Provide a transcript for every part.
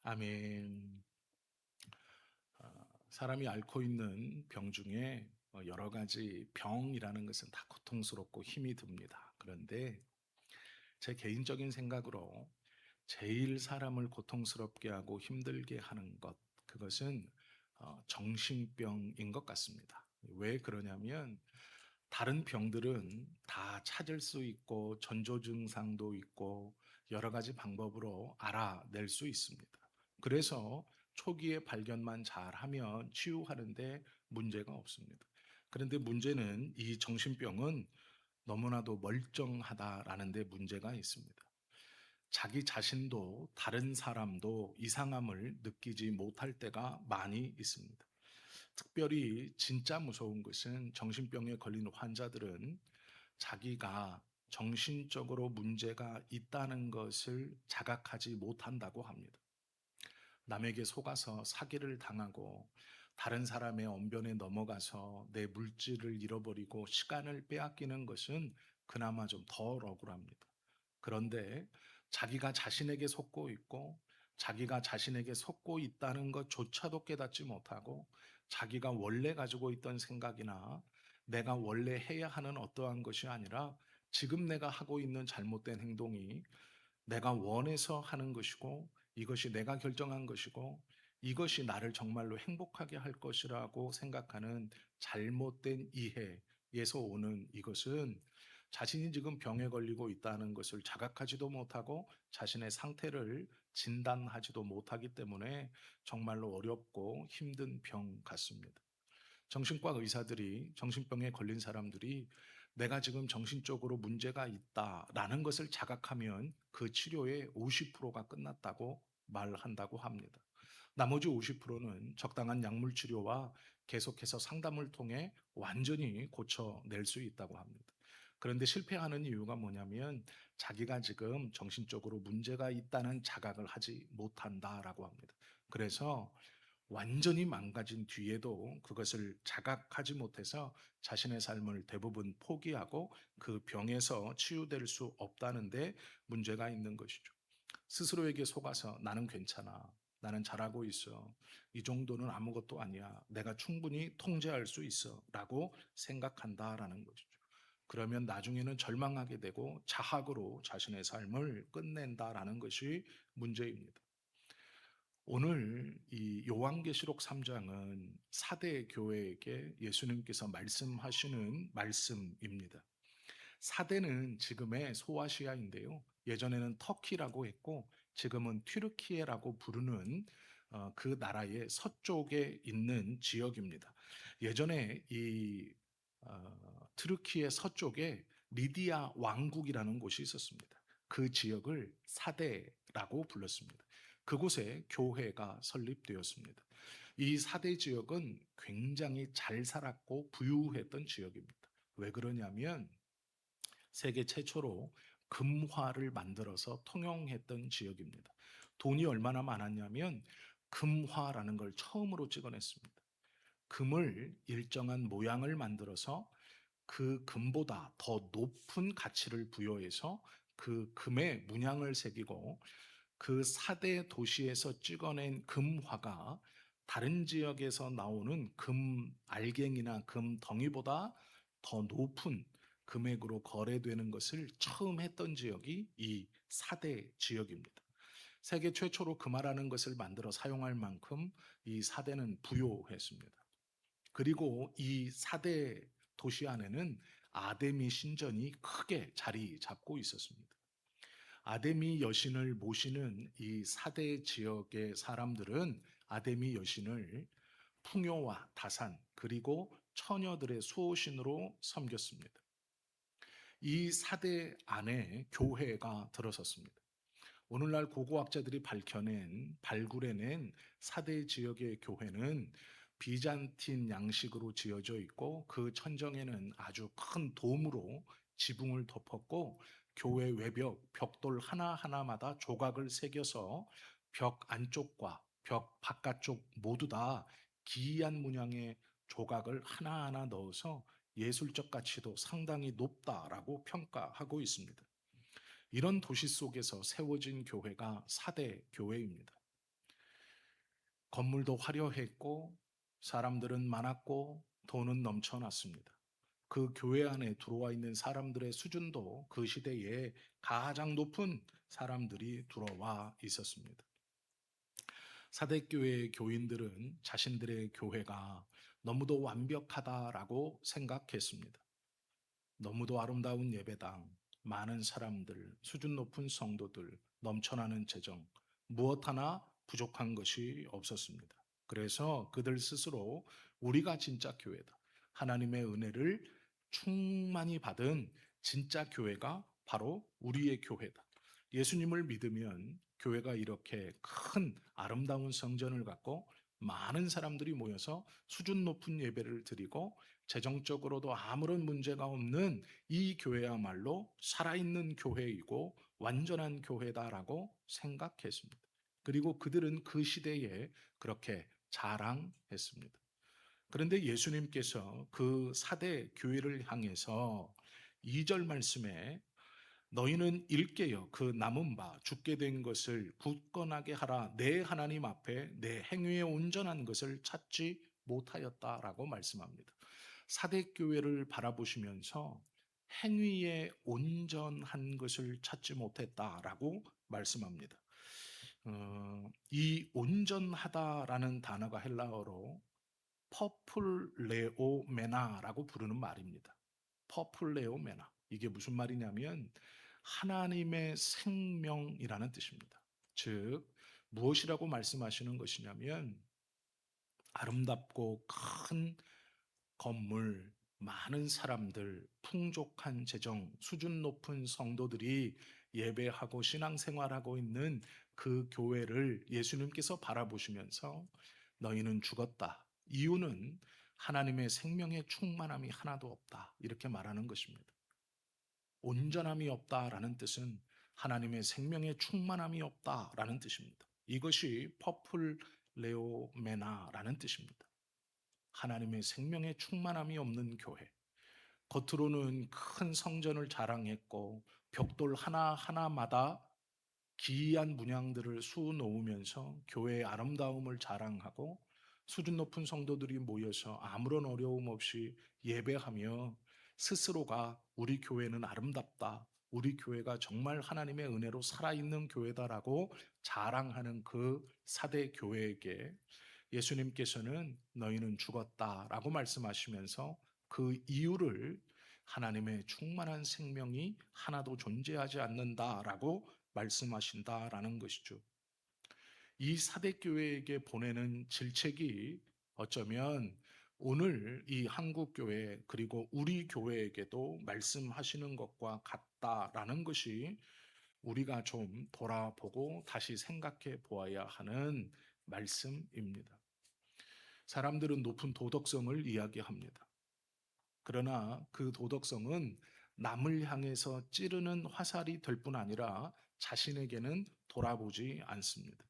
아멘. 사람이 앓고 있는 병 중에 여러 가지 병이라는 것은 다 고통스럽고 힘이 듭니다. 그런데 제 개인적인 생각으로 제일 사람을 고통스럽게 하고 힘들게 하는 것, 그것은 정신병인 것 같습니다. 왜 그러냐면 다른 병들은 다 찾을 수 있고 전조 증상도 있고 여러 가지 방법으로 알아낼 수 있습니다. 그래서 초기에 발견만 잘하면 치유하는데 문제가 없습니다. 그런데 문제는 이 정신병은 너무나도 멀쩡하다라는 데 문제가 있습니다. 자기 자신도 다른 사람도 이상함을 느끼지 못할 때가 많이 있습니다. 특별히 진짜 무서운 것은 정신병에 걸린 환자들은 자기가 정신적으로 문제가 있다는 것을 자각하지 못한다고 합니다. 남에게 속아서 사기를 당하고 다른 사람의 언변에 넘어가서 내 물질을 잃어버리고 시간을 빼앗기는 것은 그나마 좀 덜 억울합니다. 그런데 자기가 자신에게 속고 있고 자기가 자신에게 속고 있다는 것조차도 깨닫지 못하고 자기가 원래 가지고 있던 생각이나 내가 원래 해야 하는 어떠한 것이 아니라 지금 내가 하고 있는 잘못된 행동이 내가 원해서 하는 것이고 이것이 내가 결정한 것이고 이것이 나를 정말로 행복하게 할 것이라고 생각하는 잘못된 이해에서 오는 이것은 자신이 지금 병에 걸리고 있다는 것을 자각하지도 못하고 자신의 상태를 진단하지도 못하기 때문에 정말로 어렵고 힘든 병 같습니다. 정신과 의사들이 정신병에 걸린 사람들이 내가 지금 정신적으로 문제가 있다라는 것을 자각하면 그 치료의 50%가 끝났다고 말한다고 합니다. 나머지 50%는 적당한 약물 치료와 계속해서 상담을 통해 완전히 고쳐낼 수 있다고 합니다. 그런데 실패하는 이유가 뭐냐면 자기가 지금 정신적으로 문제가 있다는 자각을 하지 못한다라고 합니다. 그래서 완전히 망가진 뒤에도 그것을 자각하지 못해서 자신의 삶을 대부분 포기하고 그 병에서 치유될 수 없다는데 문제가 있는 것이죠. 스스로에게 속아서 나는 괜찮아. 나는 잘하고 있어. 이 정도는 아무것도 아니야. 내가 충분히 통제할 수 있어. 라고 생각한다라는 것이죠. 그러면 나중에는 절망하게 되고 자학으로 자신의 삶을 끝낸다라는 것이 문제입니다. 오늘 이 요한계시록 3장은 사대 교회에게 예수님께서 말씀하시는 말씀입니다. 사대는 지금의 소아시아인데요. 예전에는 터키라고 했고 지금은 튀르키예라고 부르는 그 나라의 서쪽에 있는 지역입니다. 예전에 이 트르키예 서쪽에 리디아 왕국이라는 곳이 있었습니다. 그 지역을 사대라고 불렀습니다. 그곳에 교회가 설립되었습니다. 이 사대 지역은 굉장히 잘 살았고 부유했던 지역입니다. 왜 그러냐면 세계 최초로 금화를 만들어서 통용했던 지역입니다. 돈이 얼마나 많았냐면 금화라는 걸 처음으로 찍어냈습니다. 금을 일정한 모양을 만들어서 그 금보다 더 높은 가치를 부여해서 그 금에 문양을 새기고 그 4대 도시에서 찍어낸 금화가 다른 지역에서 나오는 금 알갱이나 금 덩이보다 더 높은 금액으로 거래되는 것을 처음 했던 지역이 이 4대 지역입니다. 세계 최초로 금화라는 것을 만들어 사용할 만큼 이 4대는 부요했습니다. 그리고 이 4대 도시 안에는 아데미 신전이 크게 자리 잡고 있었습니다. 아데미 여신을 모시는 이 4대 지역의 사람들은 아데미 여신을 풍요와 다산 그리고 처녀들의 수호신으로 섬겼습니다. 이 4대 안에 교회가 들어섰습니다. 오늘날 고고학자들이 발굴해낸 4대 지역의 교회는 비잔틴 양식으로 지어져 있고 그 천정에는 아주 큰 돔으로 지붕을 덮었고 교회 외벽, 벽돌 하나하나마다 조각을 새겨서 벽 안쪽과 벽 바깥쪽 모두 다 기이한 문양의 조각을 하나하나 넣어서 예술적 가치도 상당히 높다라고 평가하고 있습니다. 이런 도시 속에서 세워진 교회가 4대 교회입니다. 건물도 화려했고 사람들은 많았고 돈은 넘쳐났습니다. 그 교회 안에 들어와 있는 사람들의 수준도 그 시대에 가장 높은 사람들이 들어와 있었습니다. 사대교회의 교인들은 자신들의 교회가 너무도 완벽하다라고 생각했습니다. 너무도 아름다운 예배당, 많은 사람들, 수준 높은 성도들, 넘쳐나는 재정, 무엇 하나 부족한 것이 없었습니다. 그래서 그들 스스로 우리가 진짜 교회다. 하나님의 은혜를 충만히 받은 진짜 교회가 바로 우리의 교회다. 예수님을 믿으면 교회가 이렇게 큰 아름다운 성전을 갖고 많은 사람들이 모여서 수준 높은 예배를 드리고 재정적으로도 아무런 문제가 없는 이 교회야말로 살아있는 교회이고 완전한 교회다라고 생각했습니다. 그리고 그들은 그 시대에 그렇게 자랑했습니다. 그런데 예수님께서 그 사대 교회를 향해서 2절 말씀에 너희는 일깨어 그 남은 바 죽게 된 것을 굳건하게 하라. 내 하나님 앞에 내 행위에 온전한 것을 찾지 못하였다라고 말씀합니다. 사대 교회를 바라보시면서 행위에 온전한 것을 찾지 못했다라고 말씀합니다. 이 온전하다라는 단어가 헬라어로 퍼플레오메나라고 부르는 말입니다. 퍼플레오메나. 이게 무슨 말이냐면 하나님의 생명이라는 뜻입니다. 즉 무엇이라고 말씀하시는 것이냐면 아름답고 큰 건물, 많은 사람들, 풍족한 재정, 수준 높은 성도들이 예배하고 신앙생활하고 있는 그 교회를 예수님께서 바라보시면서 너희는 죽었다. 이유는 하나님의 생명의 충만함이 하나도 없다. 이렇게 말하는 것입니다. 온전함이 없다라는 뜻은 하나님의 생명의 충만함이 없다라는 뜻입니다. 이것이 퍼플 레오메나라는 뜻입니다. 하나님의 생명의 충만함이 없는 교회. 겉으로는 큰 성전을 자랑했고 벽돌 하나하나마다 기이한 문양들을 수놓으면서 교회의 아름다움을 자랑하고 수준 높은 성도들이 모여서 아무런 어려움 없이 예배하며 스스로가 우리 교회는 아름답다. 우리 교회가 정말 하나님의 은혜로 살아있는 교회다라고 자랑하는 그 사대 교회에게 예수님께서는 너희는 죽었다라고 말씀하시면서 그 이유를 하나님의 충만한 생명이 하나도 존재하지 않는다라고 말씀하신다라는 것이죠. 이 사대교회에게 보내는 질책이 어쩌면 오늘 이 한국교회 그리고 우리 교회에게도 말씀하시는 것과 같다라는 것이 우리가 좀 돌아보고 다시 생각해 보아야 하는 말씀입니다. 사람들은 높은 도덕성을 이야기합니다. 그러나 그 도덕성은 남을 향해서 찌르는 화살이 될 뿐 아니라 자신에게는 돌아보지 않습니다.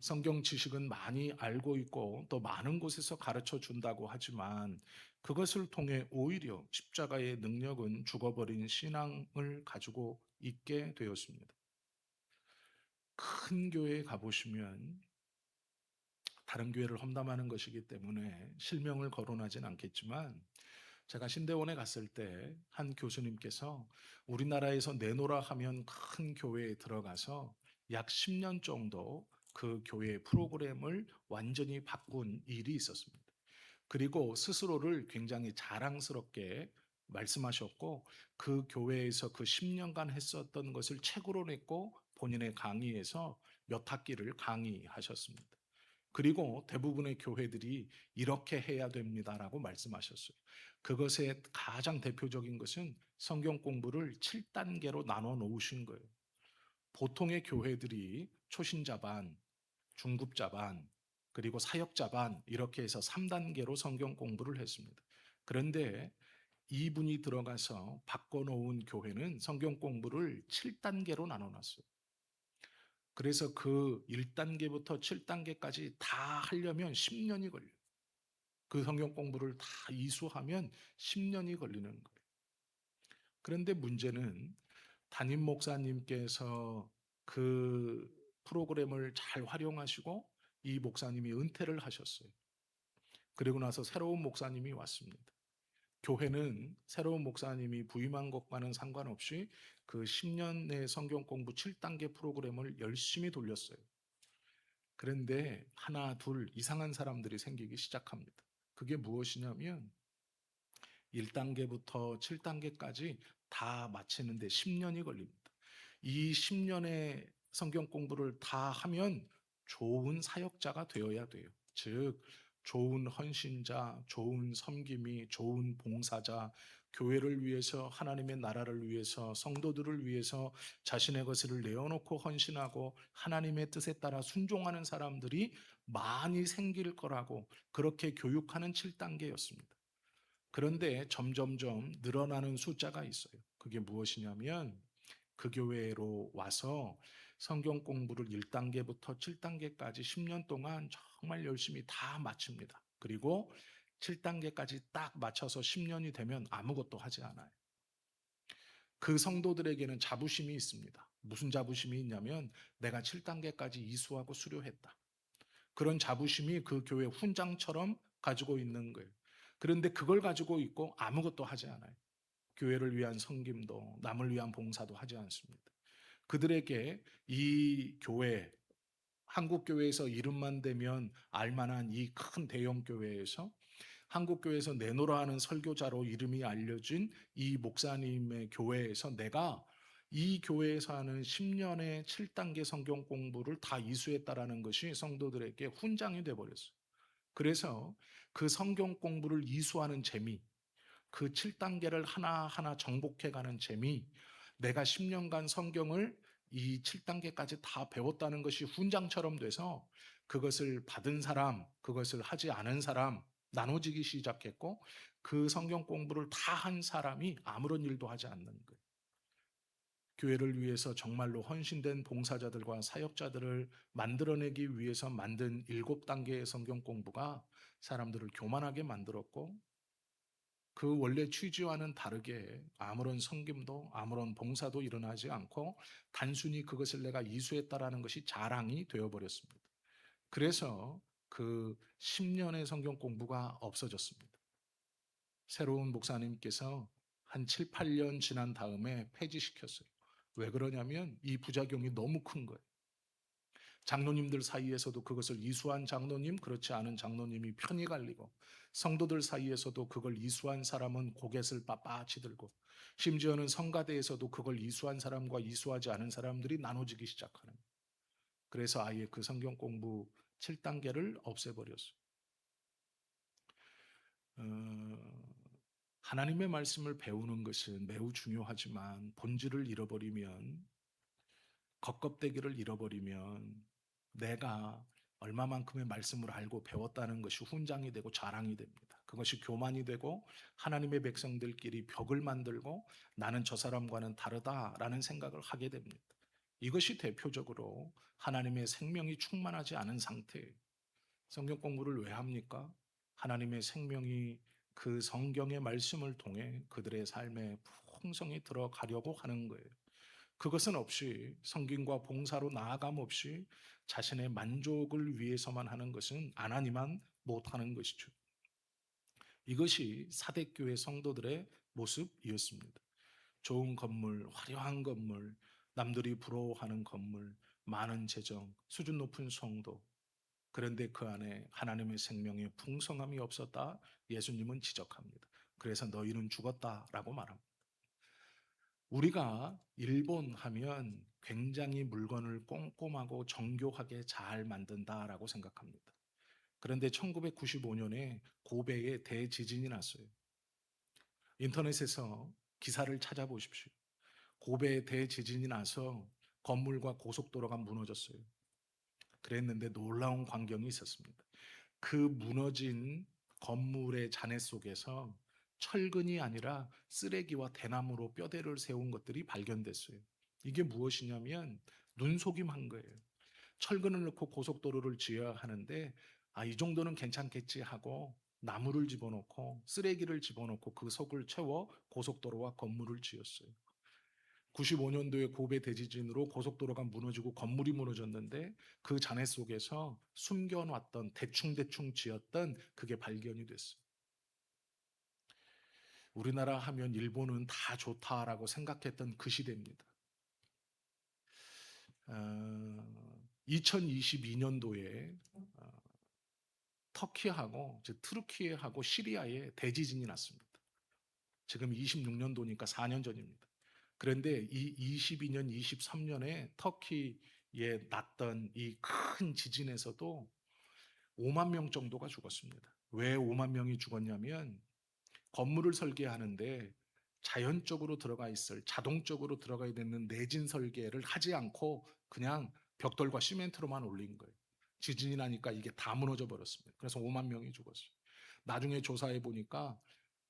성경 지식은 많이 알고 있고 또 많은 곳에서 가르쳐 준다고 하지만 그것을 통해 오히려 십자가의 능력은 죽어버린 신앙을 가지고 있게 되었습니다. 큰 교회에 가보시면 다른 교회를 험담하는 것이기 때문에 실명을 거론하진 않겠지만 제가 신대원에 갔을 때 한 교수님께서 우리나라에서 내노라 하면 큰 교회에 들어가서 약 10년 정도 그 교회 프로그램을 완전히 바꾼 일이 있었습니다. 그리고 스스로를 굉장히 자랑스럽게 말씀하셨고 그 교회에서 그 10년간 했었던 것을 책으로 냈고 본인의 강의에서 몇 학기를 강의하셨습니다. 그리고 대부분의 교회들이 이렇게 해야 됩니다라고 말씀하셨어요. 그것의 가장 대표적인 것은 성경 공부를 7단계로 나눠 놓으신 거예요. 보통의 교회들이 초신자반, 중급자반, 그리고 사역자반 이렇게 해서 3단계로 성경 공부를 했습니다. 그런데 이분이 들어가서 바꿔놓은 교회는 성경 공부를 7단계로 나눠놨어요. 그래서 그 1단계부터 7단계까지 다 하려면 10년이 걸려요. 그 성경 공부를 다 이수하면 10년이 걸리는 거예요. 그런데 문제는 담임 목사님께서 그 프로그램을 잘 활용하시고 이 목사님이 은퇴를 하셨어요. 그리고 나서 새로운 목사님이 왔습니다. 교회는 새로운 목사님이 부임한 것과는 상관없이 그 10년 내 성경 공부 7단계 프로그램을 열심히 돌렸어요. 그런데 하나, 둘 이상한 사람들이 생기기 시작합니다. 그게 무엇이냐면 1단계부터 7단계까지 다 마치는데 10년이 걸립니다. 이 10년의 성경 공부를 다 하면 좋은 사역자가 되어야 돼요. 즉, 좋은 헌신자, 좋은 섬김이, 좋은 봉사자, 교회를 위해서, 하나님의 나라를 위해서, 성도들을 위해서 자신의 것을 내어놓고 헌신하고 하나님의 뜻에 따라 순종하는 사람들이 많이 생길 거라고 그렇게 교육하는 7단계였습니다. 그런데 점점점 늘어나는 숫자가 있어요. 그게 무엇이냐면 그 교회로 와서 성경 공부를 1단계부터 7단계까지 10년 동안 정말 열심히 다 마칩니다. 그리고 7단계까지 딱 맞춰서 10년이 되면 아무것도 하지 않아요. 그 성도들에게는 자부심이 있습니다. 무슨 자부심이 있냐면 내가 7단계까지 이수하고 수료했다. 그런 자부심이 그 교회 훈장처럼 가지고 있는 거예요. 그런데 그걸 가지고 있고 아무것도 하지 않아요. 교회를 위한 섬김도 남을 위한 봉사도 하지 않습니다. 그들에게 이 교회, 한국 교회에서 이름만 대면 알만한 이 큰 대형 교회에서 한국 교회에서 내노라 하는 설교자로 이름이 알려진 이 목사님의 교회에서 내가 이 교회에서 하는 10년의 7단계 성경 공부를 다 이수했다라는 것이 성도들에게 훈장이 돼 버렸어요. 그래서 그 성경 공부를 이수하는 재미, 그 7단계를 하나하나 정복해 가는 재미, 내가 10년간 성경을 이 7단계까지 다 배웠다는 것이 훈장처럼 돼서 그것을 받은 사람, 그것을 하지 않은 사람 나눠지기 시작했고 그 성경 공부를 다 한 사람이 아무런 일도 하지 않는 거예요. 교회를 위해서 정말로 헌신된 봉사자들과 사역자들을 만들어내기 위해서 만든 7단계의 성경 공부가 사람들을 교만하게 만들었고 그 원래 취지와는 다르게 아무런 섬김도 아무런 봉사도 일어나지 않고 단순히 그것을 내가 이수했다라는 것이 자랑이 되어버렸습니다. 그래서 그 10년의 성경 공부가 없어졌습니다. 새로운 목사님께서 한 7, 8년 지난 다음에 폐지시켰어요. 왜 그러냐면 이 부작용이 너무 큰 거예요. 장로님들 사이에서도 그것을 이수한 장로님, 그렇지 않은 장로님이 편이 갈리고 성도들 사이에서도 그걸 이수한 사람은 고갯을 빳빳이 들고 심지어는 성가대에서도 그걸 이수한 사람과 이수하지 않은 사람들이 나눠지기 시작하는 거예요. 그래서 아예 그 성경 공부 7단계를 없애버렸어요. 어, 하나님의 말씀을 배우는 것은 매우 중요하지만 본질을 잃어버리면 겉껍데기를 잃어버리면 내가 얼마만큼의 말씀을 알고 배웠다는 것이 훈장이 되고 자랑이 됩니다. 그것이 교만이 되고 하나님의 백성들끼리 벽을 만들고 나는 저 사람과는 다르다라는 생각을 하게 됩니다. 이것이 대표적으로 하나님의 생명이 충만하지 않은 상태예요. 성경 공부를 왜 합니까? 하나님의 생명이 그 성경의 말씀을 통해 그들의 삶에 풍성히 들어가려고 하는 거예요. 그것은 없이 성김과 봉사로 나아감 없이 자신의 만족을 위해서만 하는 것은 하나님만 못하는 것이죠. 이것이 사대교회 성도들의 모습이었습니다. 좋은 건물, 화려한 건물, 남들이 부러워하는 건물, 많은 재정, 수준 높은 성도. 그런데 그 안에 하나님의 생명의 풍성함이 없었다. 예수님은 지적합니다. 그래서 너희는 죽었다라고 말합니다. 우리가 일본 하면 굉장히 물건을 꼼꼼하고 정교하게 잘 만든다라고 생각합니다. 그런데 1995년에 고베에 대지진이 났어요. 인터넷에서 기사를 찾아보십시오. 고베에 대지진이 나서 건물과 고속도로가 무너졌어요. 그랬는데 놀라운 광경이 있었습니다. 그 무너진 건물의 잔해 속에서 철근이 아니라 쓰레기와 대나무로 뼈대를 세운 것들이 발견됐어요. 이게 무엇이냐면 눈속임한 거예요. 철근을 넣고 고속도로를 지어야 하는데 이 정도는 괜찮겠지 하고 나무를 집어넣고 쓰레기를 집어넣고 그 속을 채워 고속도로와 건물을 지었어요. 95년도에 고베 대지진으로 고속도로가 무너지고 건물이 무너졌는데 그 잔해 속에서 숨겨놨던 대충대충 지었던 그게 발견이 됐어요. 우리나라 하면 일본은 다 좋다라고 생각했던 그 시대입니다. 2022년도에 터키하고 즉 트루키에하고 시리아에 대지진이 났습니다. 지금 26년도니까 4년 전입니다. 그런데 이 22년, 23년에 터키에 났던 이 큰 지진에서도 5만 명 정도가 죽었습니다. 왜 5만 명이 죽었냐면 건물을 설계하는데 자연적으로 들어가 있을 자동적으로 들어가야 되는 내진 설계를 하지 않고 그냥 벽돌과 시멘트로만 올린 거예요. 지진이 나니까 이게 다 무너져 버렸습니다. 그래서 5만 명이 죽었어요. 나중에 조사해 보니까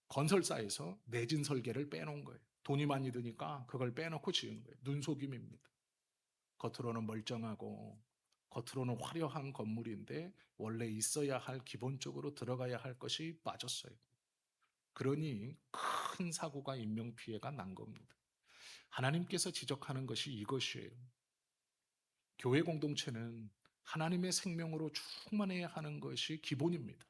건설사에서 내진 설계를 빼놓은 거예요. 돈이 많이 드니까 그걸 빼놓고 지은 거예요. 눈속임입니다. 겉으로는 멀쩡하고 겉으로는 화려한 건물인데 원래 있어야 할 기본적으로 들어가야 할 것이 빠졌어요. 그러니 큰 사고가 인명피해가 난 겁니다. 하나님께서 지적하는 것이 이것이에요. 교회 공동체는 하나님의 생명으로 충만해야 하는 것이 기본입니다.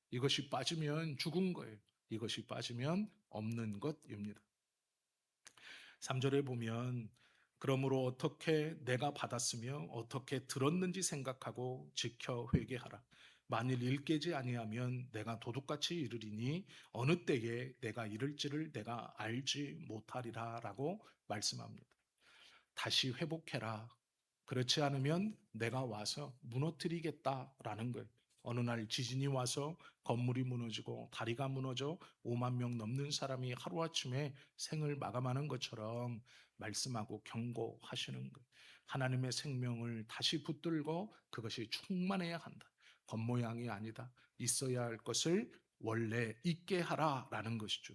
이것이 빠지면 죽은 거예요. 이것이 빠지면 없는 것입니다. 3절에 보면 그러므로 어떻게 내가 받았으며 어떻게 들었는지 생각하고 지켜 회개하라. 만일 일깨지 아니하면 내가 도둑같이 이르리니 어느 때에 내가 이를지를 내가 알지 못하리라라고 말씀합니다. 다시 회복해라. 그렇지 않으면 내가 와서 무너뜨리겠다라는 거예요. 어느 날 지진이 와서 건물이 무너지고 다리가 무너져 5만 명 넘는 사람이 하루아침에 생을 마감하는 것처럼 말씀하고 경고하시는 거예요. 하나님의 생명을 다시 붙들고 그것이 충만해야 한다. 겉모양이 아니다. 있어야 할 것을 원래 있게 하라라는 것이죠.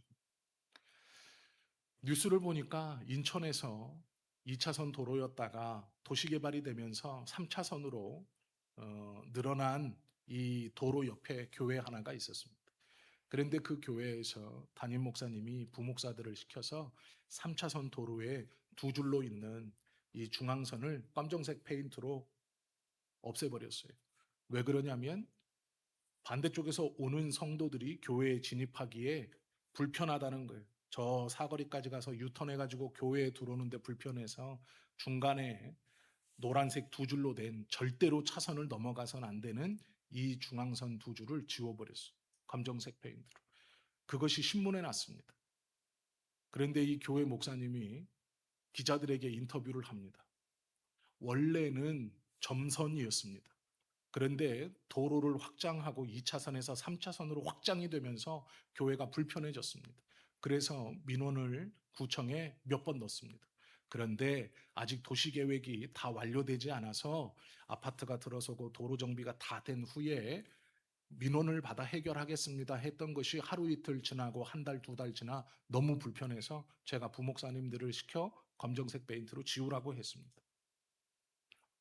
뉴스를 보니까 인천에서 2차선 도로였다가 도시개발이 되면서 3차선으로 늘어난 이 도로 옆에 교회 하나가 있었습니다. 그런데 그 교회에서 담임 목사님이 부목사들을 시켜서 3차선 도로에 두 줄로 있는 이 중앙선을 검정색 페인트로 없애버렸어요. 왜 그러냐면 반대쪽에서 오는 성도들이 교회에 진입하기에 불편하다는 거예요. 저 사거리까지 가서 유턴해가지고 교회에 들어오는데 불편해서 중간에 노란색 두 줄로 된 절대로 차선을 넘어가선 안 되는 이 중앙선 두 줄을 지워버렸어. 검정색 페인트로. 그것이 신문에 났습니다. 그런데 이 교회 목사님이 기자들에게 인터뷰를 합니다. 원래는 점선이었습니다. 그런데 도로를 확장하고 2차선에서 3차선으로 확장이 되면서 교회가 불편해졌습니다. 그래서 민원을 구청에 몇 번 넣습니다. 그런데 아직 도시계획이 다 완료되지 않아서 아파트가 들어서고 도로 정비가 다 된 후에 민원을 받아 해결하겠습니다 했던 것이 하루 이틀 지나고 한 달, 두 달 지나 너무 불편해서 제가 부목사님들을 시켜 검정색 페인트로 지우라고 했습니다.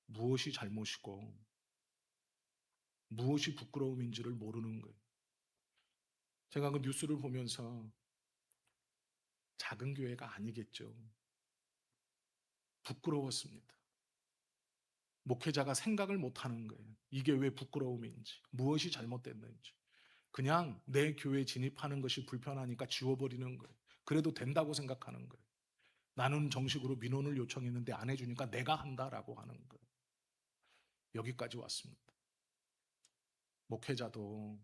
무엇이 잘못이고 무엇이 부끄러움인지를 모르는 거예요. 제가 그 뉴스를 보면서 작은 교회가 아니겠죠. 부끄러웠습니다. 목회자가 생각을 못하는 거예요. 이게 왜 부끄러움인지, 무엇이 잘못됐는지. 그냥 내 교회에 진입하는 것이 불편하니까 지워버리는 거예요. 그래도 된다고 생각하는 거예요. 나는 정식으로 민원을 요청했는데 안 해주니까 내가 한다라고 하는 거예요. 여기까지 왔습니다. 목회자도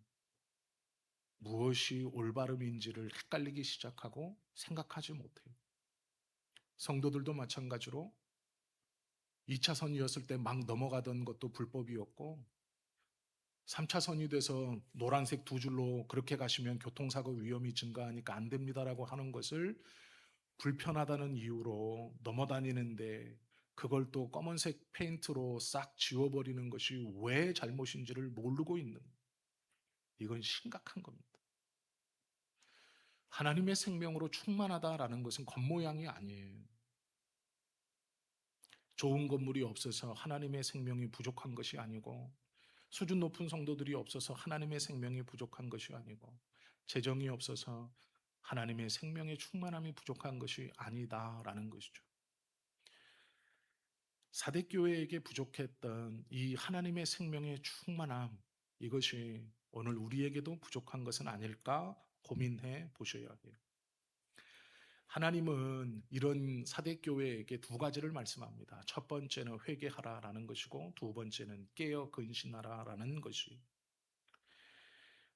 무엇이 올바름인지를 헷갈리기 시작하고 생각하지 못해요. 성도들도 마찬가지로 2차선이었을 때 막 넘어가던 것도 불법이었고 3차선이 돼서 노란색 두 줄로 그렇게 가시면 교통사고 위험이 증가하니까 안 됩니다라고 하는 것을 불편하다는 이유로 넘어다니는데 그걸 또 검은색 페인트로 싹 지워버리는 것이 왜 잘못인지를 모르고 있는, 이건 심각한 겁니다. 하나님의 생명으로 충만하다라는 것은 겉모양이 아니에요. 좋은 건물이 없어서 하나님의 생명이 부족한 것이 아니고 수준 높은 성도들이 없어서 하나님의 생명이 부족한 것이 아니고 재정이 없어서 하나님의 생명의 충만함이 부족한 것이 아니다라는 것이죠. 사대 교회에게 부족했던 이 하나님의 생명의 충만함, 이것이 오늘 우리에게도 부족한 것은 아닐까 고민해 보셔야 해요. 하나님은 이런 사대 교회에게 두 가지를 말씀합니다. 첫 번째는 회개하라라는 것이고, 두 번째는 깨어 근신하라라는 것이.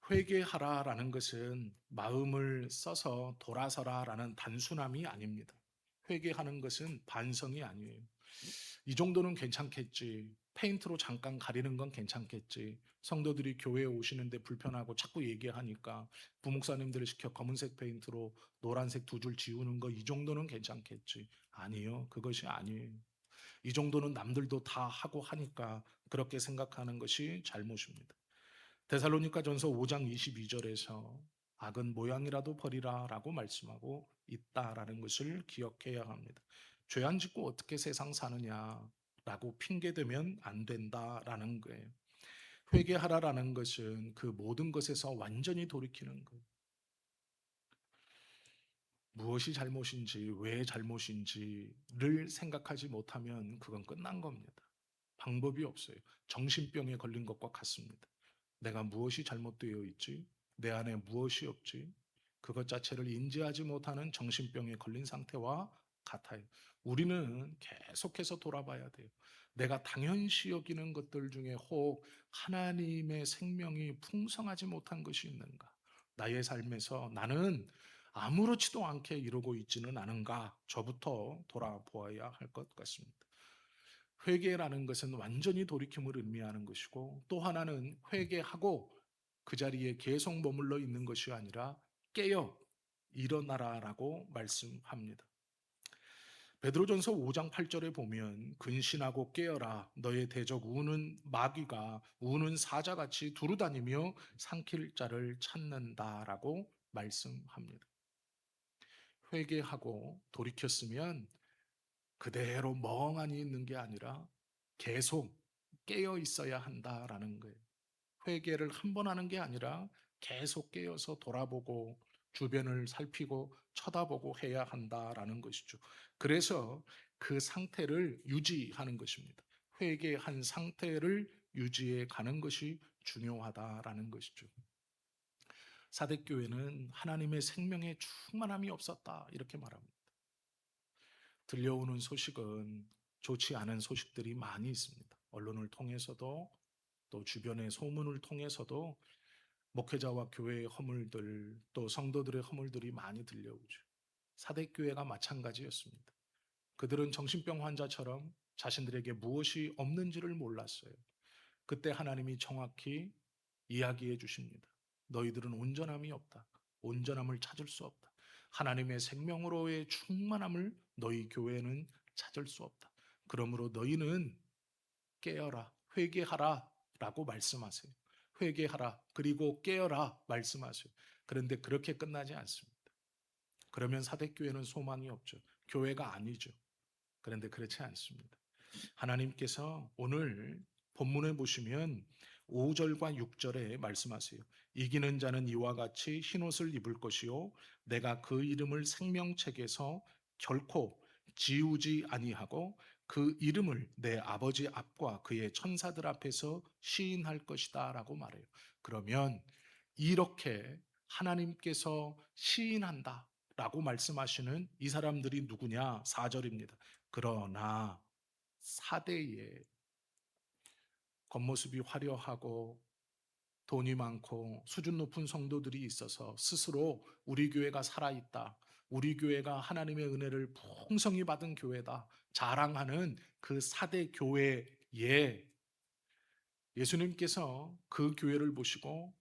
회개하라라는 것은 마음을 써서 돌아서라라는 단순함이 아닙니다. 회개하는 것은 반성이 아니에요. 이 정도는 괜찮겠지. 페인트로 잠깐 가리는 건 괜찮겠지. 성도들이 교회에 오시는데 불편하고 자꾸 얘기하니까 부목사님들을 시켜 검은색 페인트로 노란색 두 줄 지우는 거, 이 정도는 괜찮겠지. 아니요. 그것이 아니에요. 이 정도는 남들도 다 하고 하니까 그렇게 생각하는 것이 잘못입니다. 데살로니가전서 5장 22절에서 악은 모양이라도 버리라라고 말씀하고 있다라는 것을 기억해야 합니다. 죄 안 짓고 어떻게 세상 사느냐라고 핑계대면 안 된다라는 거예요. 회개하라라는 것은 그 모든 것에서 완전히 돌이키는 거예요. 무엇이 잘못인지, 왜 잘못인지를 생각하지 못하면 그건 끝난 겁니다. 방법이 없어요. 정신병에 걸린 것과 같습니다. 내가 무엇이 잘못되어 있지? 내 안에 무엇이 없지? 그것 자체를 인지하지 못하는 정신병에 걸린 상태와 같아요. 우리는 계속해서 돌아봐야 돼요. 내가 당연시 여기는 것들 중에 혹 하나님의 생명이 풍성하지 못한 것이 있는가? 나의 삶에서 나는 아무렇지도 않게 이루고 있지는 않은가? 저부터 돌아보아야 할 것 같습니다. 회개라는 것은 완전히 돌이킴을 의미하는 것이고, 또 하나는 회개하고 그 자리에 계속 머물러 있는 것이 아니라 깨어 일어나라라고 말씀합니다. 베드로전서 5장 8절에 보면 근신하고 깨어라, 너의 대적 우는 마귀가 우는 사자같이 두루다니며 삼킬 자를 찾는다라고 말씀합니다. 회개하고 돌이켰으면 그대로 멍하니 있는 게 아니라 계속 깨어 있어야 한다라는 거예요. 회개를 한 번 하는 게 아니라 계속 깨어서 돌아보고 주변을 살피고 쳐다보고 해야 한다라는 것이죠. 그래서 그 상태를 유지하는 것입니다. 회개한 상태를 유지해 가는 것이 중요하다라는 것이죠. 사대교회는 하나님의 생명의 충만함이 없었다, 이렇게 말합니다. 들려오는 소식은 좋지 않은 소식들이 많이 있습니다. 언론을 통해서도, 또 주변의 소문을 통해서도 목회자와 교회의 허물들, 또 성도들의 허물들이 많이 들려오죠. 사대교회가 마찬가지였습니다. 그들은 정신병 환자처럼 자신들에게 무엇이 없는지를 몰랐어요. 그때 하나님이 정확히 이야기해 주십니다. 너희들은 온전함이 없다. 온전함을 찾을 수 없다. 하나님의 생명으로의 충만함을 너희 교회는 찾을 수 없다. 그러므로 너희는 깨어라, 회개하라 라고 말씀하세요. 회개하라, 그리고 깨어라 말씀하세요. 그런데 그렇게 끝나지 않습니다. 그러면 사대교회는 소망이 없죠. 교회가 아니죠. 그런데 그렇지 않습니다. 하나님께서 오늘 본문에 보시면 5절과 6절에 말씀하세요. 이기는 자는 이와 같이 흰옷을 입을 것이요 내가 그 이름을 생명책에서 결코 지우지 아니하고 그 이름을 내 아버지 앞과 그의 천사들 앞에서 시인할 것이다 라고 말해요. 그러면 이렇게 하나님께서 시인한다 라고 말씀하시는 이 사람들이 누구냐? 4절입니다. 그러나 사대에 겉모습이 화려하고 돈이 많고 수준 높은 성도들이 있어서 스스로 우리 교회가 살아있다, 우리 교회가 하나님의 은혜를 풍성히 받은 교회다 자랑하는 그 사대 교회에 예수님께서 그 교회를 보시고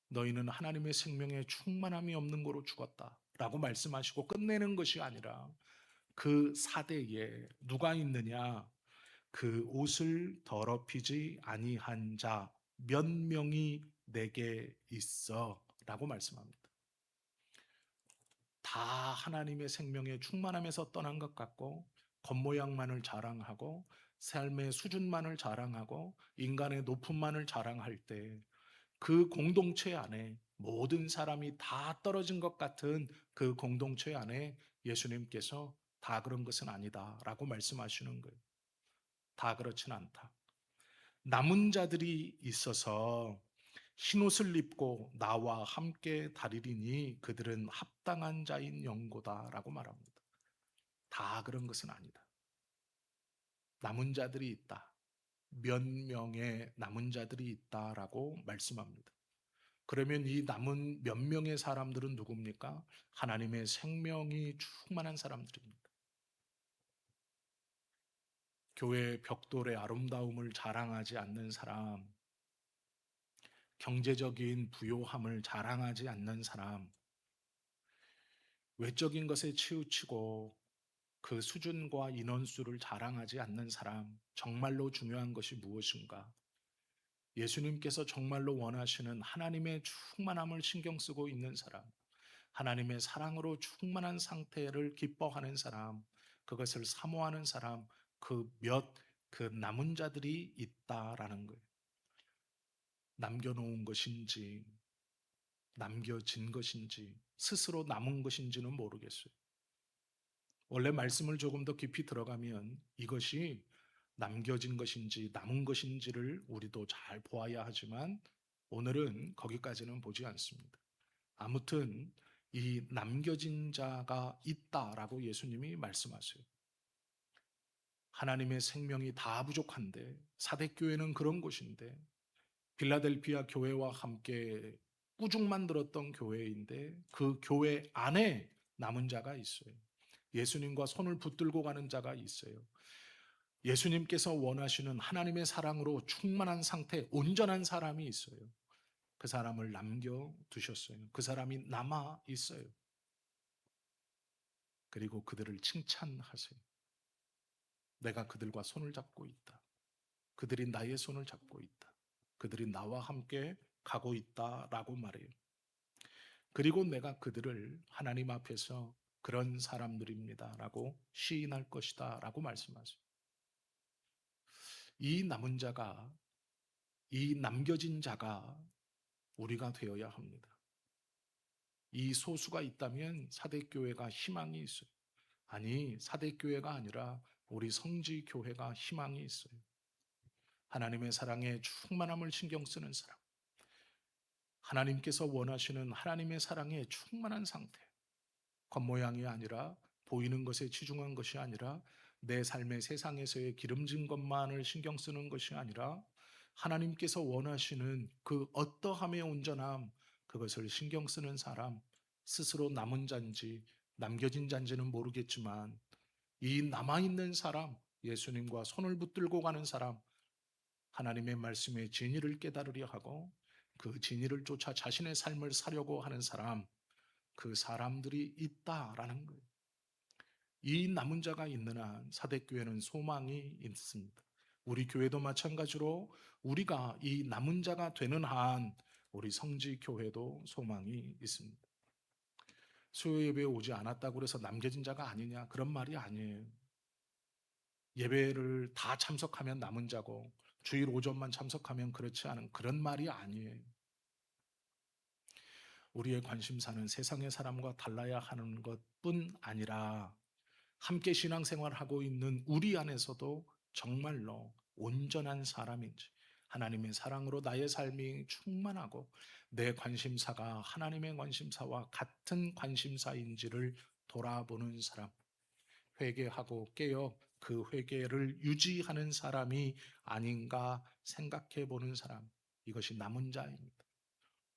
너희는 하나님의 생명에 충만함이 없는 거로 죽었다 라고 말씀하시고 끝내는 것이 아니라 그 사대에 누가 있느냐? 그 옷을 더럽히지 아니한 자 몇 명이 내게 있어 라고 말씀합니다. 다 하나님의 생명의 충만함에서 떠난 것 같고 겉모양만을 자랑하고 삶의 수준만을 자랑하고 인간의 높음만을 자랑할 때 그 공동체 안에 모든 사람이 다 떨어진 것 같은 그 공동체 안에 예수님께서 다 그런 것은 아니다 라고 말씀하시는 거예요. 다 그렇진 않다. 남은 자들이 있어서 흰옷을 입고 나와 함께 다리리니 그들은 합당한 자인 영고다라고 말합니다. 다 그런 것은 아니다. 남은 자들이 있다. 몇 명의 남은 자들이 있다라고 말씀합니다. 그러면 이 남은 몇 명의 사람들은 누굽니까? 하나님의 생명이 충만한 사람들입니다. 교회 벽돌의 아름다움을 자랑하지 않는 사람, 경제적인 부요함을 자랑하지 않는 사람, 외적인 것에 치우치고 그 수준과 인원수를 자랑하지 않는 사람, 정말로 중요한 것이 무엇인가? 예수님께서 정말로 원하시는 하나님의 충만함을 신경 쓰고 있는 사람, 하나님의 사랑으로 충만한 상태를 기뻐하는 사람, 그것을 사모하는 사람, 그 남은 자들이 있다라는 거예요. 남겨놓은 것인지, 남겨진 것인지, 스스로 남은 것인지는 모르겠어요. 원래 말씀을 조금 더 깊이 들어가면 이것이 남겨진 것인지 남은 것인지를 우리도 잘 보아야 하지만 오늘은 거기까지는 보지 않습니다. 아무튼 이 남겨진 자가 있다라고 예수님이 말씀하세요. 하나님의 생명이 다 부족한데 사대교회는 그런 곳인데 빌라델피아 교회와 함께 꾸중만 들었던 교회인데 그 교회 안에 남은 자가 있어요. 예수님과 손을 붙들고 가는 자가 있어요. 예수님께서 원하시는 하나님의 사랑으로 충만한 상태, 온전한 사람이 있어요. 그 사람을 남겨 두셨어요. 그 사람이 남아 있어요. 그리고 그들을 칭찬하세요. 내가 그들과 손을 잡고 있다. 그들이 나의 손을 잡고 있다. 그들이 나와 함께 가고 있다라고 말해요. 그리고 내가 그들을 하나님 앞에서 그런 사람들입니다라고 시인할 것이다라고 말씀하세요. 이 남은 자가, 이 남겨진 자가 우리가 되어야 합니다. 이 소수가 있다면 사대교회가 희망이 있어요. 아니, 사대교회가 아니라 우리 성지교회가 희망이 있어요. 하나님의 사랑에 충만함을 신경 쓰는 사람. 하나님께서 원하시는 하나님의 사랑에 충만한 상태. 겉모양이 아니라 보이는 것에 치중한 것이 아니라 내 삶의 세상에서의 기름진 것만을 신경 쓰는 것이 아니라 하나님께서 원하시는 그 어떠함의 온전함, 그것을 신경 쓰는 사람, 스스로 남은 잔지 남겨진 잔지는 모르겠지만 이 남아있는 사람, 예수님과 손을 붙들고 가는 사람, 하나님의 말씀의 진리를 깨달으려 하고 그 진리를 쫓아 자신의 삶을 사려고 하는 사람, 그 사람들이 있다라는 거예요. 이 남은 자가 있는 한 사대교회는 소망이 있습니다. 우리 교회도 마찬가지로 우리가 이 남은 자가 되는 한 우리 성지교회도 소망이 있습니다. 수요 예배에 오지 않았다고 해서 남겨진 자가 아니냐, 그런 말이 아니에요. 예배를 다 참석하면 남은 자고 주일 오전만 참석하면 그렇지 않은 그런 말이 아니에요. 우리의 관심사는 세상의 사람과 달라야 하는 것뿐 아니라 함께 신앙생활하고 있는 우리 안에서도 정말로 온전한 사람인지, 하나님의 사랑으로 나의 삶이 충만하고 내 관심사가 하나님의 관심사와 같은 관심사인지를 돌아보는 사람, 회개하고 깨어 그 회개를 유지하는 사람이 아닌가 생각해 보는 사람, 이것이 남은 자입니다.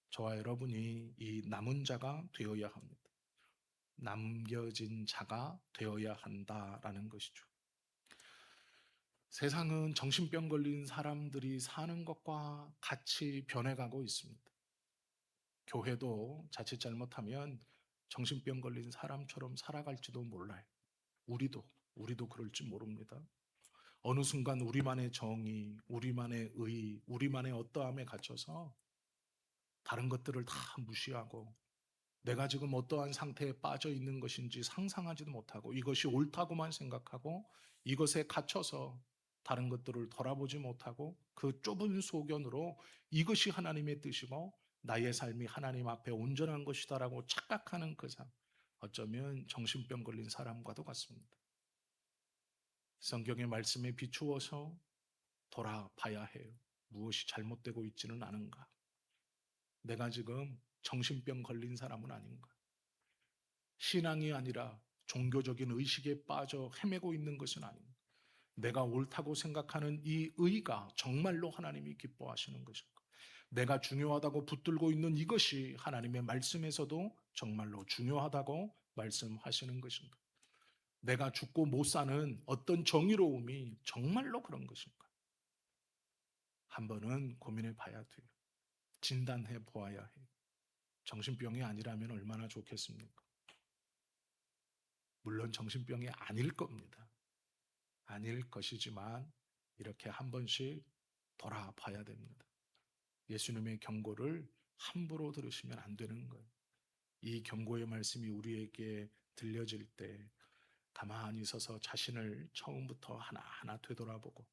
저와 여러분이 이 남은 자가 되어야 합니다. 남겨진 자가 되어야 한다라는 것이죠. 세상은 정신병 걸린 사람들이 사는 것과 같이 변해가고 있습니다. 교회도 자칫 잘못하면 정신병 걸린 사람처럼 살아갈지도 몰라요. 우리도 그럴지 모릅니다. 어느 순간 우리만의 정의, 우리만의 의, 우리만의 어떠함에 갇혀서 다른 것들을 다 무시하고 내가 지금 어떠한 상태에 빠져 있는 것인지 상상하지도 못하고 이것이 옳다고만 생각하고 이것에 갇혀서 다른 것들을 돌아보지 못하고 그 좁은 소견으로 이것이 하나님의 뜻이고 나의 삶이 하나님 앞에 온전한 것이다라고 착각하는 그 삶, 어쩌면 정신병 걸린 사람과도 같습니다. 성경의 말씀에 비추어서 돌아봐야 해요. 무엇이 잘못되고 있지는 않은가? 내가 지금 정신병 걸린 사람은 아닌가? 신앙이 아니라 종교적인 의식에 빠져 헤매고 있는 것은 아닌가? 내가 옳다고 생각하는 이 의가 정말로 하나님이 기뻐하시는 것인가? 내가 중요하다고 붙들고 있는 이것이 하나님의 말씀에서도 정말로 중요하다고 말씀하시는 것인가? 내가 죽고 못 사는 어떤 정의로움이 정말로 그런 것인가? 한 번은 고민해 봐야 돼요. 진단해 보아야 해요. 정신병이 아니라면 얼마나 좋겠습니까? 물론 정신병이 아닐 겁니다. 아닐 것이지만 이렇게 한 번씩 돌아봐야 됩니다. 예수님의 경고를 함부로 들으시면 안 되는 거예요. 이 경고의 말씀이 우리에게 들려질 때 가만히 서서 자신을 처음부터 하나하나 되돌아보고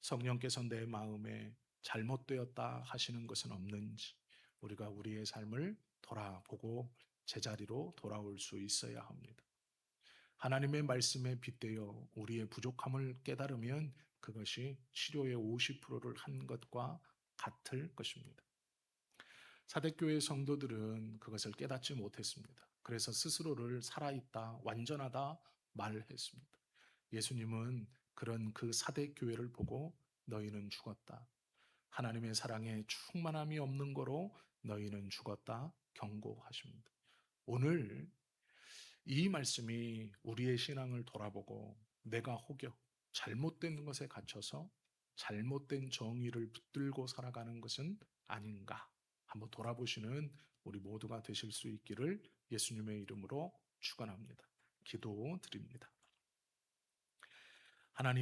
성령께서 내 마음에 잘못되었다 하시는 것은 없는지 우리가 우리의 삶을 돌아보고 제자리로 돌아올 수 있어야 합니다. 하나님의 말씀에 빗대어 우리의 부족함을 깨달으면 그것이 치료의 50%를 한 것과 같을 것입니다. 사대교회 성도들은 그것을 깨닫지 못했습니다. 그래서 스스로를 살아있다, 완전하다 말했습니다. 예수님은 그런 그 사대교회를 보고 너희는 죽었다. 하나님의 사랑에 충만함이 없는 거로 너희는 죽었다 경고하십니다. 오늘 이 말씀이 우리의 신앙을 돌아보고 내가 혹여 잘못된 것에 갇혀서 잘못된 정의를 붙들고 살아가는 것은 아닌가 한번 돌아보시는 우리 모두가 되실 수 있기를 예수님의 이름으로 축원합니다. 기도 드립니다. 하나님